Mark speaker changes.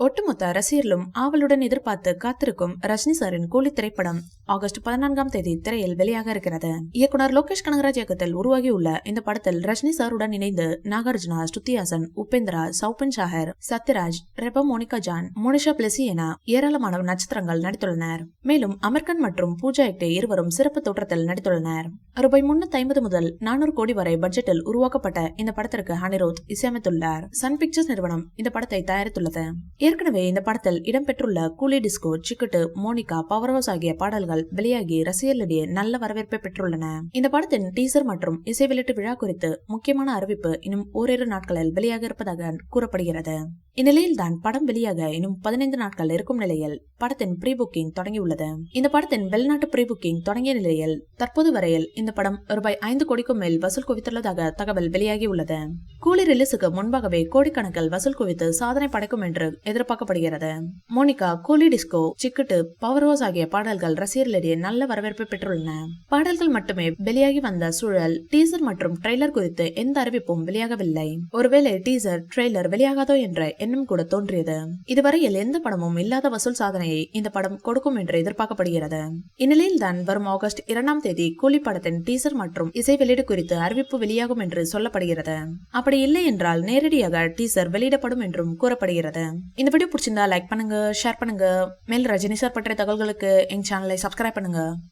Speaker 1: ஒட்டுமொத்த ரசிகர்களும் ஆவலுடன் எதிர்பார்த்து காத்திருக்கும் ரஜினி சாரின் கூலி திரைப்படம் ஆகஸ்ட் 14ஆம் தேதி திரையில் வெளியாக இருக்கிறது. இயக்குனர் லோகேஷ் கனகராஜ் இயக்கத்தில் உருவாகியுள்ள இந்த படத்தில் ரஜினி சாருடன் இணைந்து நாகார்ஜுனா, ஸ்ருதி ஹாசன், உபேந்திரா, சௌபின் ஷாஹர், சத்யராஜ், ரெபா மோனிகா ஜான், மோனிஷா பிளெசி என ஏராளமான நட்சத்திரங்கள் நடித்துள்ளனர். மேலும் அமர்கன் மற்றும் பூஜா ஹெக்டே இருவரும் சிறப்பு தோற்றத்தில் நடித்துள்ளனர். ரூபாய் 350 முதல் 400 கோடி வரை பட்ஜெட்டில் உருவாக்கப்பட்ட இந்த படத்திற்கு அனிருத் இசையமைத்துள்ளார். சன் பிக்சர்ஸ் நிறுவனம் இந்த படத்தை தயாரித்துள்ளது. ஏற்கனவே இந்த படத்தில் இடம்பெற்றுள்ள கூலி டிஸ்கோ, சிக்கட்டு, மோனிகா, பவர் ஹவுஸ் ஆகிய பாடல்கள் வெளியாகி ரசிகர்களிடையே நல்ல வரவேற்பை பெற்றுள்ளன. இந்த படத்தின் டீசர் மற்றும் இசை வெளியீட்டு விழா குறித்து முக்கியமான அறிவிப்பு இன்னும் ஓரிரு நாட்களில் வெளியாக இருப்பதாக கூறப்படுகிறது. இந்நிலையில்தான் படம் வெளியாக இன்னும் 15 நாட்கள் இருக்கும் நிலையில் படத்தின் ப்ரீ புக்கிங் தொடங்கியுள்ளது. இந்த படத்தின் வெளிநாட்டு ப்ரீ புக்கிங் தொடங்கிய நிலையில் தற்போது வரையில் இந்த படம் ரூபாய் 5 கோடிக்கும் மேல் வசூல் குவித்துள்ளதாக தகவல் வெளியாகியுள்ளது. கூலி ரிலீஸுக்கு முன்பாகவே கோடிக்கணக்கில் வசூல் குவித்து சாதனை படைக்கும் என்று எதிர்பார்க்கப்படுகிறது. மோனிகா, கூலி டிஸ்கோ, சிக்கட்டு, பவர் ஹவுஸ் ஆகிய பாடல்கள் ரசிகர்களிடையே நல்ல வரவேற்பை பெற்றுள்ளன. பாடல்கள் மட்டுமே வெளியாகி வந்த சூழல் டீசர் மற்றும் ட்ரெய்லர் குறித்து எந்த அறிவிப்பும் வெளியாகவில்லை. ஒருவேளை டீசர், ட்ரெய்லர் வெளியாகாதோ என்ற எண்ணம் கூட தோன்றியது. இதுவரையில் எந்த படமும் இல்லாத வசூல் சாதனையை இந்த படம் கொடுக்கும் என்று எதிர்பார்க்கப்படுகிறது. இந்நிலையில் தான் வரும் ஆகஸ்ட் 2ஆம் தேதி கூலி படத்தின் டீசர் மற்றும் இசை வெளியீடு குறித்து அறிவிப்பு வெளியாகும் என்று சொல்லப்படுகிறது. அப்படி இல்லை என்றால் நேரடியாக டீசர் வெளியிடப்படும் என்றும் கூறப்படுகிறது. இந்த வீடியோ பிடிச்சிருந்தா லைக் பண்ணுங்க, ஷேர் பண்ணுங்க. மேல் ரஜினி சார் பற்றிய தகவல்களுக்கு எங்க சேனலை சப்ஸ்கிரைப் பண்ணுங்க.